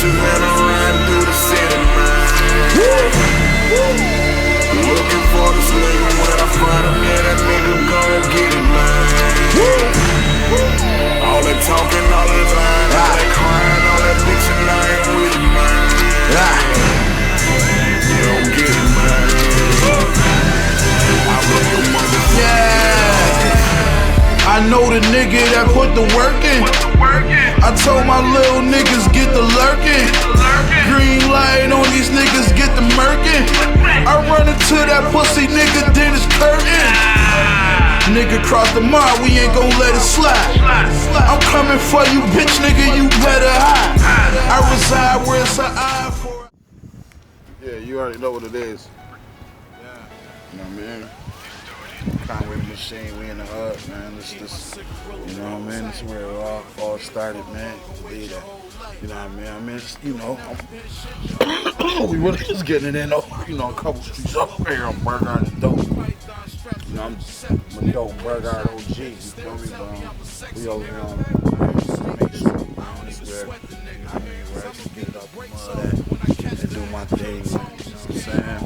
bitches and I'm riding through the city, man. Looking for this nigga, when I find him, yeah, that nigga gon' get it, man. All that talking, all that lying, all that crying, all that bitching, I ain't with it, man. You don't get it, man. I love your motherfucker. I know the nigga that put the work in. I told my little niggas get the lurking. Green light on these niggas get the murking. I run into that pussy nigga, then it's curtain. Nigga cross the mile, we ain't gon' let it slide. I'm coming for you, bitch nigga, you better hide. I reside where it's an eye for. Yeah, you already know what it is. You know what I mean? Conway machine, we in the hood, man. This, you know what I mean? This is where it all started, man. Believe that. You know what I mean? It's, you know, we really just getting it in, you know, a couple streets over here on Burger and Dope. You know, I'm a dope Burger OG, you feel me? We over here on Main Street, man. This is where, you know what I mean, where I just get it up and all that and do my thing, man. You know what I'm saying?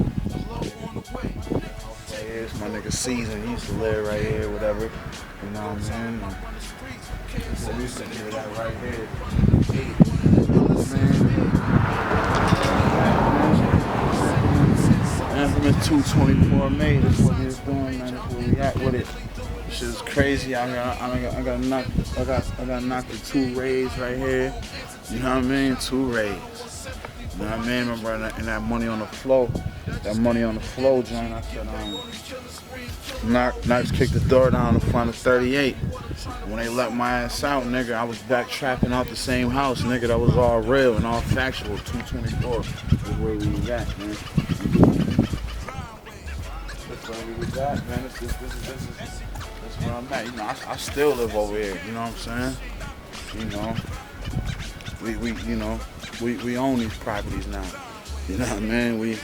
Here's my nigga Season, he used to live right here, whatever. You know what I'm saying? So we used to hear that right here. Infamous 224 May, that's what he was doing, man. That's where we at with it. This shit is crazy. I got knocked the 2 rays right here. You know what I mean? 2 rays. You know what I mean? Remember in that money on the flow, joint, I said, Knox kicked the door down in front of 38. When they let my ass out, nigga, I was back trapping out the same house, nigga. That was all real and all factual. 224 is where we was at, man. That's where we was at, man. This is where I'm at. You know, I still live over here. You know what I'm saying? You know, we own these properties now. You know what I mean? We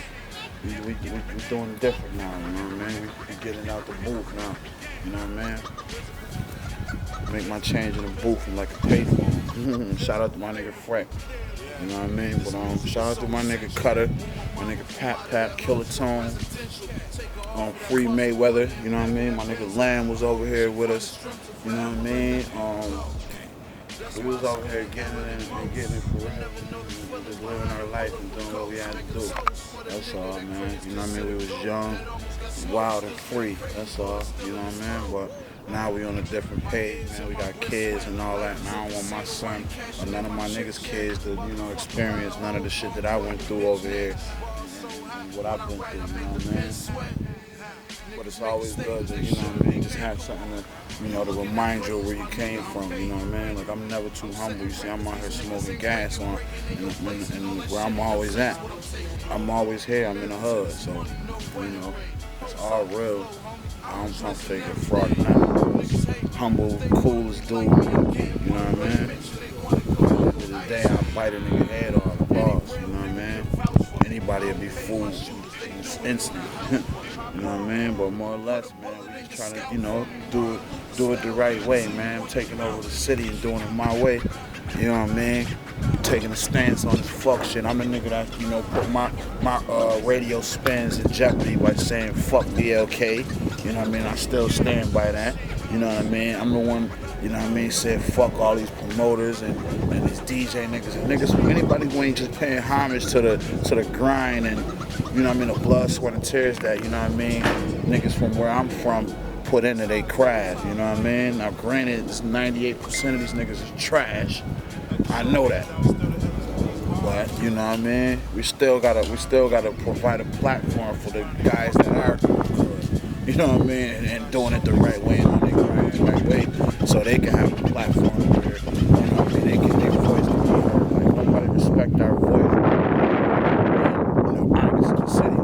doing it different now, you know what I mean? We getting out the booth now, you know what I mean? Make my change in the booth and like a payphone. Shout out to my nigga Freck, you know what I mean? But shout out to my nigga Cutter, my nigga Pap, Killer Tone, Free Mayweather, you know what I mean? My nigga Lamb was over here with us, you know what I mean? We was over here getting it for real, just living our life and doing what we had to do. That's all, man. You know what I mean? We was young, wild and free. That's all. You know what I mean? But now we on a different page, man. We got kids and all that. And I don't want my son or none of my niggas' kids to, you know, experience none of the shit that I went through over here and what I've been through. You know what I mean? But it's always good to, you know what I mean, just have something to, you know, to remind you where you came from, you know what I mean? Like, I'm never too humble. You see, I'm out here smoking gas and where I'm always at. I'm always here. I'm in the hood, so, you know, it's all real. I don't fake it, fraud, nothing. Humble, coolest dude, you know what I mean? At the end of the day, I bite a nigga head off, boss, you know what I mean? Anybody would be fooled instant. You know what I mean? But more or less, man, we just trying to, you know, do it the right way, man. I'm taking over the city and doing it my way. You know what I mean? Taking a stance on this fuck shit. I'm a nigga that, you know, put my radio spins in jeopardy by saying fuck BLK. You know what I mean? I still stand by that. You know what I mean? I'm the one, you know what I mean, said fuck all these promoters and these DJ niggas and niggas. Anybody who ain't just paying homage to the grind and, you know what I mean, the blood, sweat, and tears that, you know what I mean, niggas from where I'm from put into they craft, you know what I mean? Now granted, 98% of these niggas is trash. I know that. But, you know what I mean? We still gotta provide a platform for the guys that are good, you know what I mean, and doing it the right way and they grind the right way, so they can have a platform where, you know what I mean, their voice can be heard. Like, nobody respect our voice. You know, artists in the city.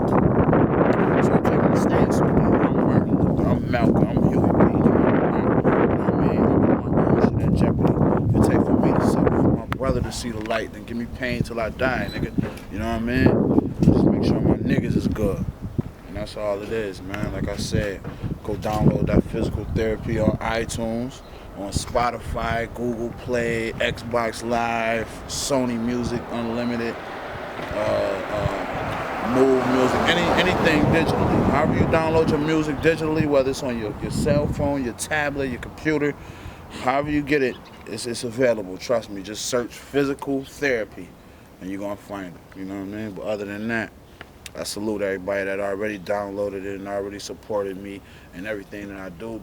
So I'm taking a stance on that. I'm Malcolm, I'm Huey P. You know what I mean? I put my own shit in jeopardy. If it takes for me to suffer for my brother to see the light, then give me pain till I die, nigga. You know what I mean? Just make sure my niggas is good. And that's all it is, man. Like I said, go download that physical therapy on iTunes. on Spotify, Google Play, Xbox Live, Sony Music Unlimited, Move Music, anything digitally. However you download your music digitally, whether it's on your cell phone, your tablet, your computer, however you get it, it's available. Trust me. Just search physical therapy, and you're gonna find it. You know what I mean? But other than that, I salute everybody that already downloaded it and already supported me and everything that I do.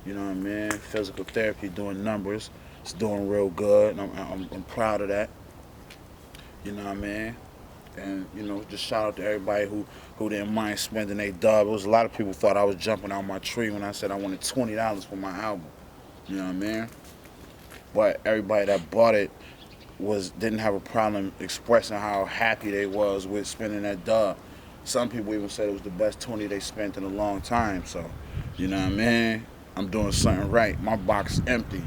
You know what I mean? Physical therapy doing numbers. It's doing real good, and I'm proud of that. You know what I mean? And just shout out to everybody who didn't mind spending their dub. It was a lot of people thought I was jumping out my tree when I said I wanted $20 for my album. You know what I mean? But everybody that bought it didn't have a problem expressing how happy they was with spending that dub. Some people even said it was the best 20 they spent in a long time. So, you know what I mean? I'm doing something right. My box is empty.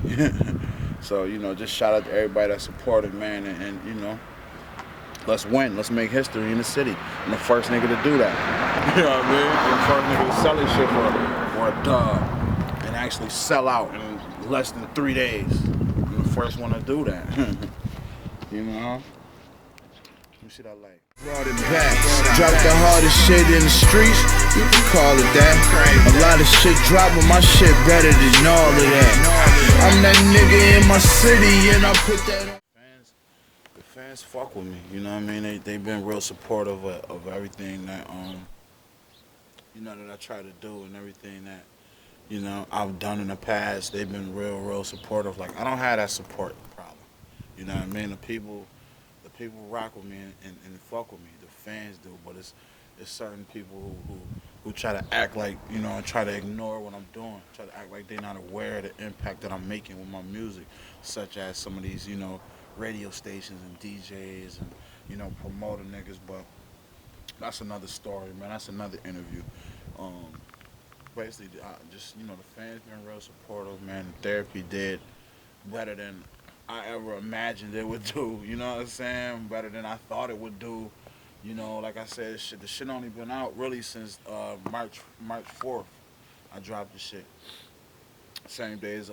So, just shout out to everybody that supported, man, and let's win. Let's make history in the city. I'm the first nigga to do that. You know what I mean? I'm the first nigga to sell this shit for a dub and actually sell out in less than 3 days. I'm the first one to do that. You know? Let me see that light. Brought it back. Drop the hardest shit in the streets. You can call it that. A lot of shit drop, but my shit better than all of that. I'm that nigga in my city, and I put that on. The fans fuck with me. You know what I mean? They've been real supportive of everything that that I try to do and everything that I've done in the past. They've been real supportive. Like, I don't have that support problem. You know what I mean? The people rock with me and fuck with me. The fans do, but it's certain people who try to act like, and try to ignore what I'm doing. Try to act like they're not aware of the impact that I'm making with my music, such as some of these, radio stations and DJs and, promoter niggas. But that's another story, man. That's another interview. Basically, the fans been real supportive, man. Therapy did better than I ever imagined it would do. You know what I'm saying? Better than I thought it would do. Like I said, the shit only been out really since March 4th. I dropped the shit. Same day as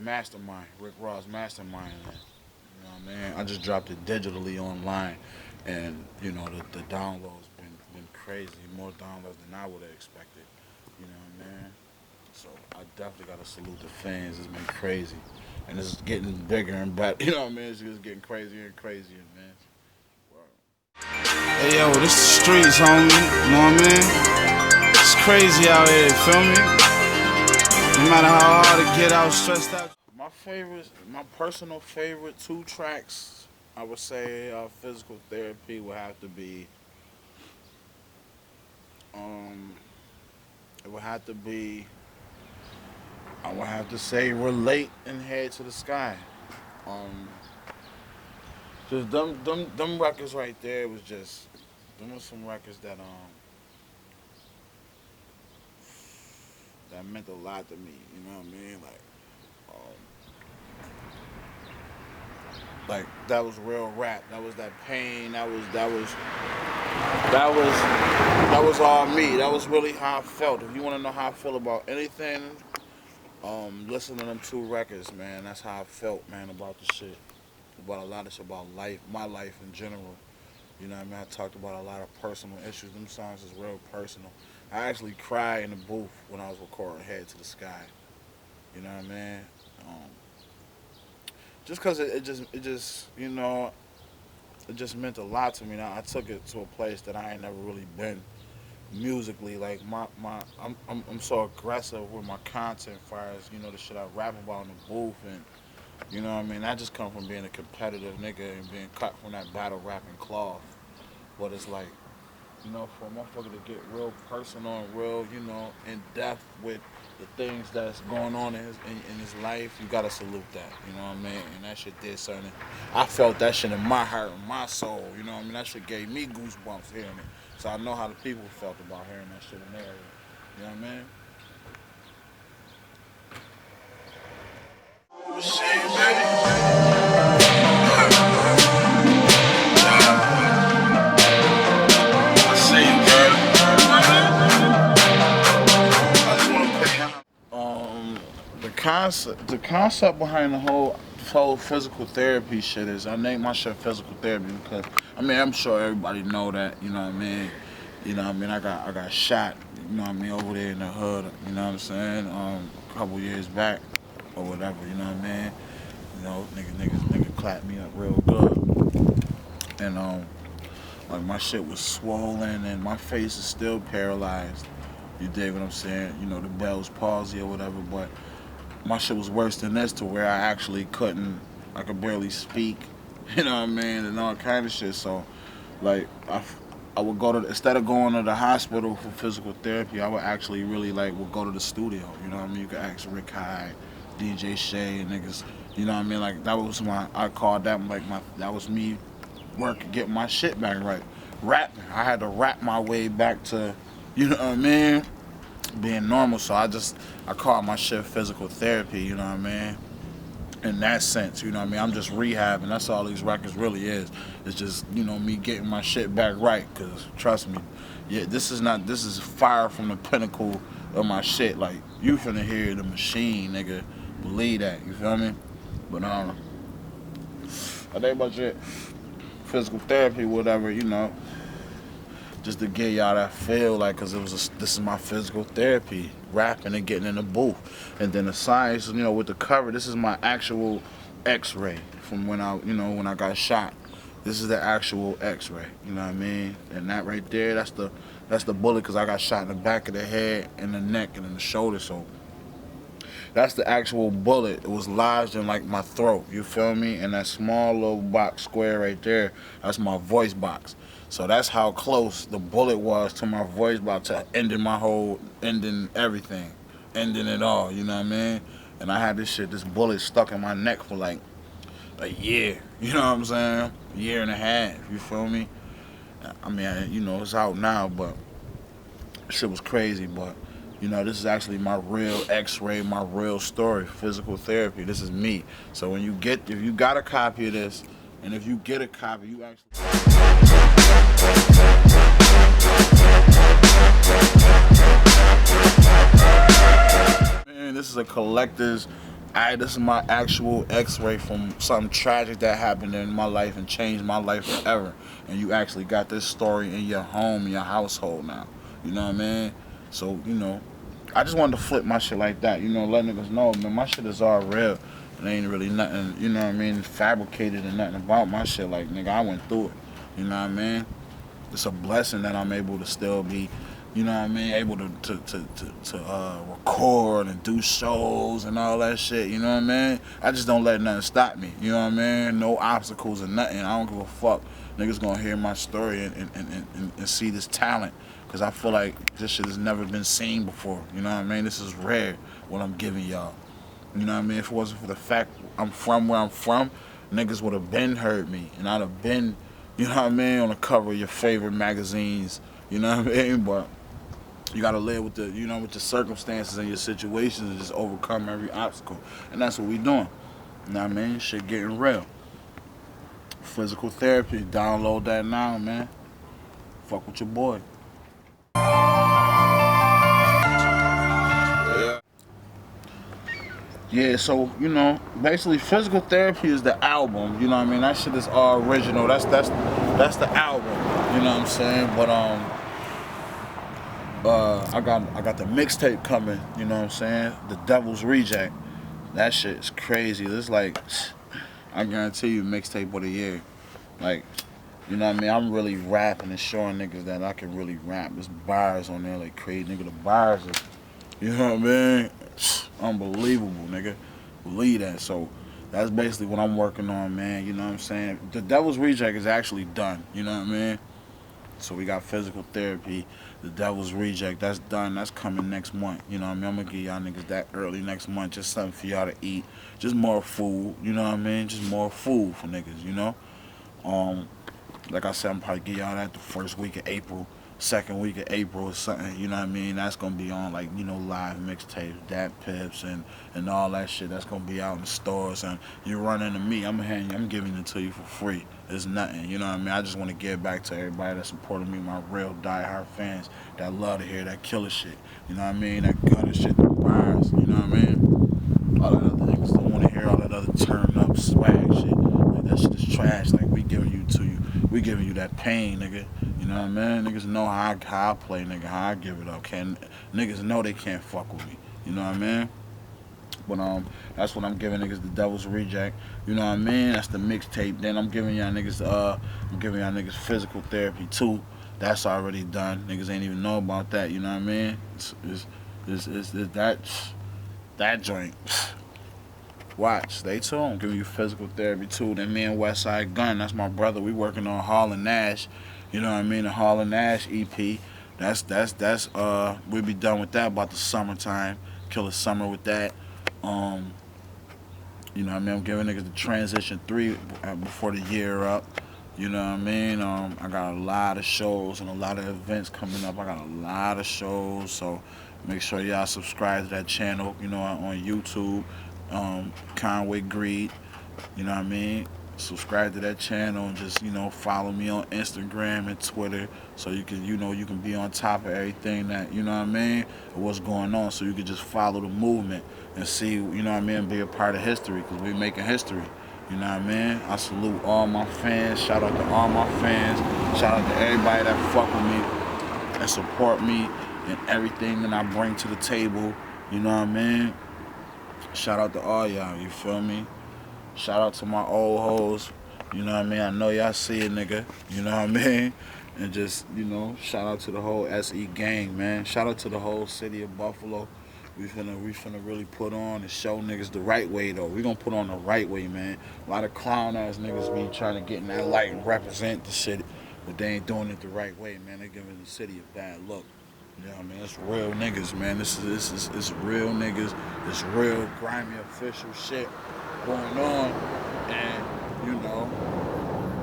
Mastermind, Rick Ross Mastermind. You know what I mean? I just dropped it digitally online, and the downloads been crazy. More downloads than I would have expected. You know what I mean? So I definitely gotta salute the fans. It's been crazy, and it's getting bigger and better. You know what I mean? It's just getting crazier and crazier, man. Hey yo, this the streets, homie. You know what I mean? It's crazy out here. Feel me? No matter how hard it get, I was stressed out. My personal favorite 2 tracks, I would say, Physical Therapy would have to be. It would have to be. I would have to say Relate and Head to the Sky. Just them records right there was just. Them were some records that that meant a lot to me. You know what I mean? Like that was real rap. That was that pain. That was all me. That was really how I felt. If you want to know how I feel about anything, listen to them 2 records, man. That's how I felt, man, about the shit. About a lot of shit, about life, my life in general. You know what I mean? I talked about a lot of personal issues. Them songs is real personal. I actually cried in the booth when I was recording Head to the Sky. You know what I mean? Just because it just meant a lot to me. Now I took it to a place that I ain't never really been musically. Like I'm so aggressive with my content, as far as the shit I rap about in the booth, and you know what I mean. I just come from being a competitive nigga and being cut from that battle rapping cloth. But it's like, for a motherfucker to get real personal and real, in depth with the things that's going on in his life, you gotta salute that. You know what I mean? And that shit did something. I felt that shit in my heart and my soul. You know what I mean? That shit gave me goosebumps hearing it. So I know how the people felt about hearing that shit in their area. You know what I mean? The the concept behind the whole physical therapy shit is I named my shit physical therapy because I mean I'm sure everybody know that, you know what I mean? You know what I mean? I got shot, you know what I mean, over there in the hood, you know what I'm saying? A couple years back or whatever, you know what I mean? You know, nigga clapped me up real good. And like my shit was swollen and my face is still paralyzed. You dig what I'm saying? You know, the Bell's palsy or whatever, but my shit was worse than this to where I actually I could barely speak, you know what I mean, and all kind of shit. So, like, I would go to, instead of going to the hospital for physical therapy, I would actually really, like, would go to the studio, you know what I mean? You could ask Rick Hyde, DJ Shay, and niggas, you know what I mean? Like, that was I called that, like, that was me getting my shit back right. Rapping. I had to rap my way back to, you know what I mean? Being normal, so I call my shit physical therapy, you know what I mean? In that sense, you know what I mean? I'm just rehabbing, that's all these records really is. It's just, you know, me getting my shit back right, cause trust me, yeah, this is fire from the pinnacle of my shit. Like, you finna hear the machine, nigga. Believe that, you feel me? But I think about shit, physical therapy, whatever, you know. Just to get y'all that feel, like, cause this is my physical therapy, rapping and getting in the booth, and then the science, you know, with the cover. This is my actual X-ray from when I got shot. This is the actual X-ray, you know what I mean? And that right there, that's the bullet, cause I got shot in the back of the head, and the neck, and in the shoulder. So that's the actual bullet. It was lodged in like my throat. You feel me? And that small little box square right there, that's my voice box. So that's how close the bullet was to my voice box, to ending everything, ending it all, you know what I mean? And I had this bullet stuck in my neck for like a year, you know what I'm saying? A year and a half, you feel me? I mean, you know, it's out now, but shit was crazy, but you know, this is actually my real X-ray, my real story, physical therapy. This is me. So if you got a copy of this, and if you get a copy, you actually... Man, this is a collector's. This is my actual X-ray from something tragic that happened in my life and changed my life forever. And you actually got this story in your home, in your household now. You know what I mean? So, you know, I just wanted to flip my shit like that. You know, let niggas know, man, my shit is all real. It ain't really nothing, you know what I mean, fabricated and nothing about my shit. Like, nigga, I went through it. You know what I mean? It's a blessing that I'm able to still be, you know what I mean, able to record and do shows and all that shit, you know what I mean? I just don't let nothing stop me, you know what I mean? No obstacles or nothing. I don't give a fuck. Niggas gonna hear my story and see this talent, because I feel like this shit has never been seen before, you know what I mean? This is rare, what I'm giving y'all. You know what I mean? If it wasn't for the fact I'm from where I'm from, niggas would have been heard me, and I'd have been, you know what I mean, on the cover of your favorite magazines, you know what I mean? But you gotta live with the, you know, with your circumstances and your situations and just overcome every obstacle. And that's what we doing. You know what I mean? Shit getting real. Physical therapy, download that now, man. Fuck with your boy. Yeah, so, you know, basically physical therapy is the album, you know what I mean? That shit is all original. That's the album, you know what I'm saying? But I got the mixtape coming, you know what I'm saying? The Devil's Reject. That shit is crazy. It's like, I guarantee you, mixtape of the year. Like, you know what I mean? I'm really rapping and showing niggas that I can really rap. There's bars on there like crazy, nigga. The bars are, you know what I mean? Unbelievable, nigga. Believe that. So that's basically what I'm working on, man. You know what I'm saying? The Devil's Reject is actually done. You know what I mean? So we got physical therapy. The Devil's Reject, that's done. That's coming next month. You know what I mean? I'm gonna give y'all niggas that early next month. Just something for y'all to eat. Just more food. You know what I mean? Just more food for niggas, you know? Like I said, I'm probably give y'all that the first week of April. Second week of April or something, you know what I mean? That's gonna be on, like, you know, live mixtapes, Dat Pips and all that shit. That's gonna be out in the stores, and you run into me, I'm giving it to you for free. It's nothing, you know what I mean? I just want to give back to everybody that supported me, my real diehard fans that love to hear that killer shit. You know what I mean? That gutter shit, the bars, you know what I mean? All that other some swag shit. Like, that shit is trash. Like, we giving you that pain, nigga. You know what I mean? Niggas know how I play, nigga, how I give it up. Niggas know they can't fuck with me. You know what I mean? But that's what I'm giving niggas, the Devil's Reject. You know what I mean? That's the mixtape. Then I'm giving y'all niggas physical therapy too. That's already done. Niggas ain't even know about that. You know what I mean? It's that joint. Watch, stay tuned. I'm giving you physical therapy too. Then me and Westside Gun, that's my brother. We working on Hall and Nash. You know what I mean? The Hall and Nash EP. That's we'll be done with that about the summertime. Kill a summer with that. You know what I mean? I'm giving niggas the Transition 3 before the year up. You know what I mean? I got a lot of shows and a lot of events coming up. I got a lot of shows, so make sure y'all subscribe to that channel, you know, on YouTube, Conway Greed. You know what I mean? Subscribe to that channel and just, you know, follow me on Instagram and Twitter so you can, you know, you can be on top of everything that, you know what I mean, what's going on, so you can just follow the movement and see, you know what I mean, and be a part of history, because we're making history. You know what I mean? I salute all my fans. Shout out to all my fans. Shout out to everybody that fuck with me and support me and everything that I bring to the table. You know what I mean? Shout out to all y'all, you feel me? Shout out to my old hoes. You know what I mean? I know y'all see it, nigga. You know what I mean? And just, you know, shout out to the whole SE gang, man. Shout out to the whole city of Buffalo. We finna really put on and show niggas the right way, though. We gonna put on the right way, man. A lot of clown ass niggas be trying to get in that light and represent the city, but they ain't doing it the right way, man. They giving the city a bad look. You know what I mean? It's real niggas, man. This is real niggas. It's real grimy official shit going on, and you know,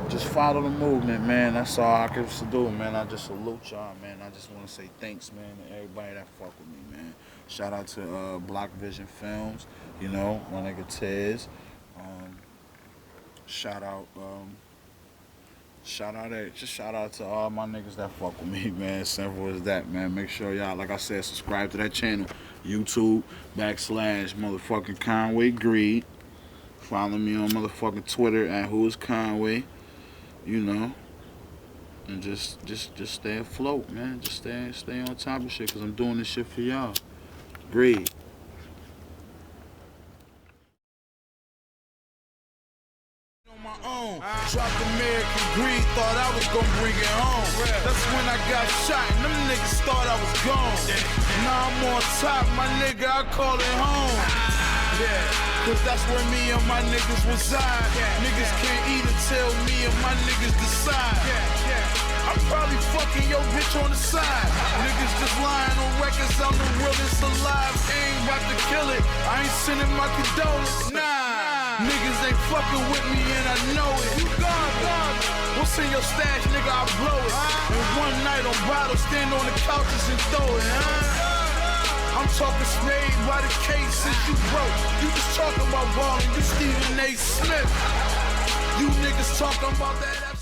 just follow the movement, man. That's all I can do, man. I just salute y'all, man. I just want to say thanks, man, to everybody that fuck with me, man. Shout out to Block Vision Films, you know, my nigga Tez. Shout out to all my niggas that fuck with me, man. Simple as that, man. Make sure y'all, like I said, subscribe to that channel, YouTube /motherfucking Conway Greed. Follow me on motherfucking Twitter at whoisconway, you know, and just stay afloat, man. Just stay on top of shit, cause I'm doing this shit for y'all. Greed. On my own, dropped American Greed, thought I was gonna bring it home. That's when I got shot, and them niggas thought I was gone. Now I'm on top, my nigga, I call it home. Yeah, cause that's where me and my niggas reside. Niggas can't eat until me and my niggas decide. I'm probably fucking your bitch on the side. Niggas just lying on records, I'm the realest alive. Ain't about to kill it, I ain't sending my condolences. Nah, niggas ain't fucking with me and I know it. You gone. What's in your stash, nigga, I blow it. And one night on bottles, stand on the couches and throw it, I'm talking Spade by the case since you broke. You just talking about ballin', you Stephen A. Smith. You niggas talking about that.